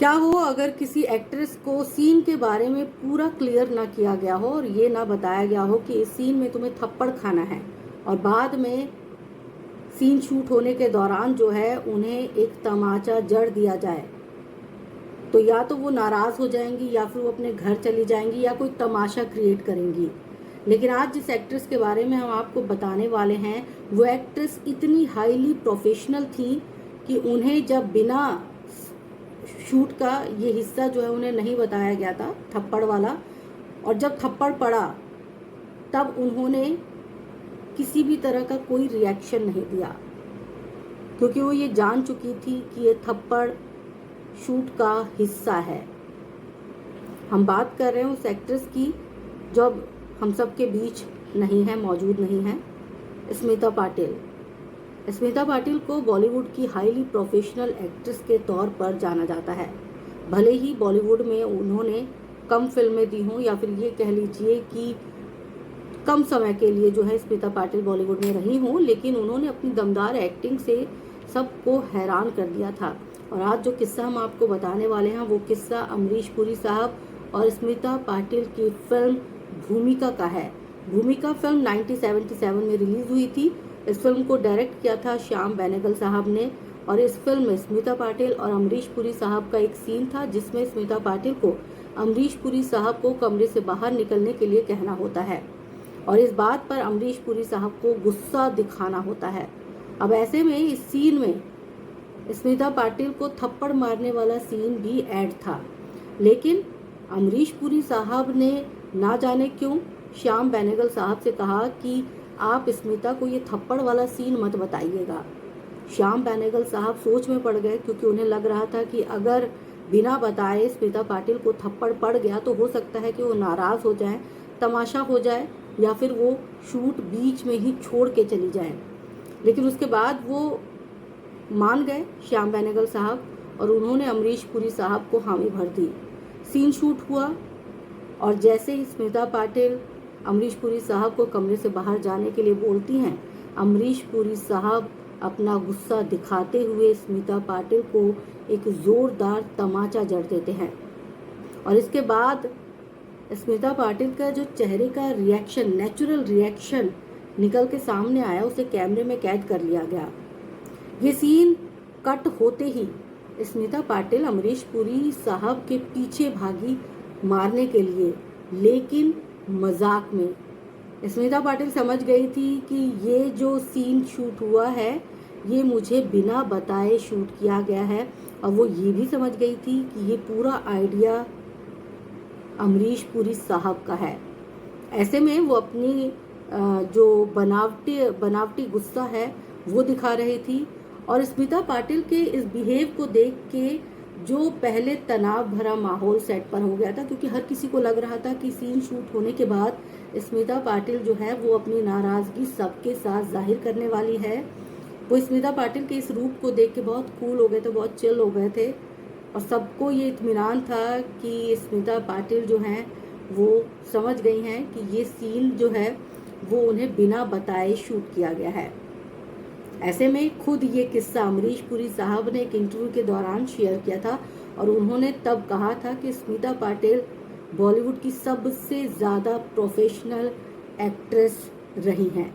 क्या हो अगर किसी एक्ट्रेस को सीन के बारे में पूरा क्लियर ना किया गया हो और ये ना बताया गया हो कि इस सीन में तुम्हें थप्पड़ खाना है, और बाद में सीन शूट होने के दौरान जो है उन्हें एक तमाचा जड़ दिया जाए, तो या तो वो नाराज़ हो जाएंगी या फिर वो अपने घर चली जाएंगी या कोई तमाशा क्रिएट करेंगी। लेकिन आज जिस एक्ट्रेस के बारे में हम आपको बताने वाले हैं, वो एक्ट्रेस इतनी हाईली प्रोफेशनल थी कि उन्हें जब बिना शूट का ये हिस्सा जो है उन्हें नहीं बताया गया था, थप्पड़ वाला, और जब थप्पड़ पड़ा तब उन्होंने किसी भी तरह का कोई रिएक्शन नहीं दिया, क्योंकि वो ये जान चुकी थी कि ये थप्पड़ शूट का हिस्सा है। हम बात कर रहे हैं उस एक्ट्रेस की जो अब हम सब के बीच नहीं है, मौजूद नहीं है, स्मिता पाटिल। स्मिता पाटिल को बॉलीवुड की हाईली प्रोफेशनल एक्ट्रेस के तौर पर जाना जाता है। भले ही बॉलीवुड में उन्होंने कम फिल्में दी हों, या फिर ये कह लीजिए कि कम समय के लिए जो है स्मिता पाटिल बॉलीवुड में रही हों, लेकिन उन्होंने अपनी दमदार एक्टिंग से सबको हैरान कर दिया था। और आज जो किस्सा हम आपको बताने वाले हैं वो किस्सा अमरीश पुरी साहब और स्मिता पाटिल की फिल्म भूमिका का है। भूमिका फिल्म 1977 में रिलीज हुई थी। इस फिल्म को डायरेक्ट किया था श्याम बेनेगल साहब ने, और इस फिल्म में स्मिता पाटिल और अमरीश पुरी साहब का एक सीन था जिसमें स्मिता पाटिल को अमरीश पुरी साहब को कमरे से बाहर निकलने के लिए कहना होता है, और इस बात पर अमरीश पुरी साहब को गुस्सा दिखाना होता है। अब ऐसे में इस सीन में स्मिता पाटिल को थप्पड़ मारने वाला सीन भी ऐड था, लेकिन अमरीश पुरी साहब ने ना जाने क्यों श्याम बेनेगल साहब से कहा कि आप स्मिता को ये थप्पड़ वाला सीन मत बताइएगा। श्याम बेनेगल साहब सोच में पड़ गए, क्योंकि उन्हें लग रहा था कि अगर बिना बताए स्मिता पाटिल को थप्पड़ पड़ गया तो हो सकता है कि वो नाराज़ हो जाएं, तमाशा हो जाए, या फिर वो शूट बीच में ही छोड़ के चली जाएं। लेकिन उसके बाद वो मान गए श्याम बेनेगल साहब, और उन्होंने अमरीश पुरी साहब को हामी भर दी। सीन शूट हुआ, और जैसे ही स्मिता पाटिल अमरीश पुरी साहब को कमरे से बाहर जाने के लिए बोलती हैं, अमरीश पुरी साहब अपना गुस्सा दिखाते हुए स्मिता पाटिल को एक जोरदार तमाचा जड़ देते हैं। और इसके बाद स्मिता पाटिल का जो चेहरे का रिएक्शन, नेचुरल रिएक्शन निकल के सामने आया, उसे कैमरे में कैद कर लिया गया। ये सीन कट होते ही स्मिता पाटिल अमरीश पुरी साहब के पीछे भागी मारने के लिए, लेकिन मजाक में। स्मिता पाटिल समझ गई थी कि ये जो सीन शूट हुआ है ये मुझे बिना बताए शूट किया गया है, और वो ये भी समझ गई थी कि ये पूरा आइडिया अमरीश पुरी साहब का है। ऐसे में वो अपनी जो बनावटी गुस्सा है वो दिखा रही थी, और स्मिता पाटिल के इस बिहेव को देख के जो पहले तनाव भरा माहौल सेट पर हो गया था, क्योंकि हर किसी को लग रहा था कि सीन शूट होने के बाद स्मिता पाटिल जो है वो अपनी नाराज़गी सबके साथ जाहिर करने वाली है। वो स्मिता पाटिल के इस रूप को देख के बहुत कूल हो गए थे, बहुत चिल हो गए थे, और सबको ये इत्मीनान था कि स्मिता पाटिल जो हैं वो समझ गई हैं कि ये सीन जो है वो उन्हें बिना बताए शूट किया गया है। ऐसे में खुद ये किस्सा अमरीश पुरी साहब ने एक इंटरव्यू के दौरान शेयर किया था, और उन्होंने तब कहा था कि स्मिता पाटिल बॉलीवुड की सबसे ज़्यादा प्रोफेशनल एक्ट्रेस रही हैं।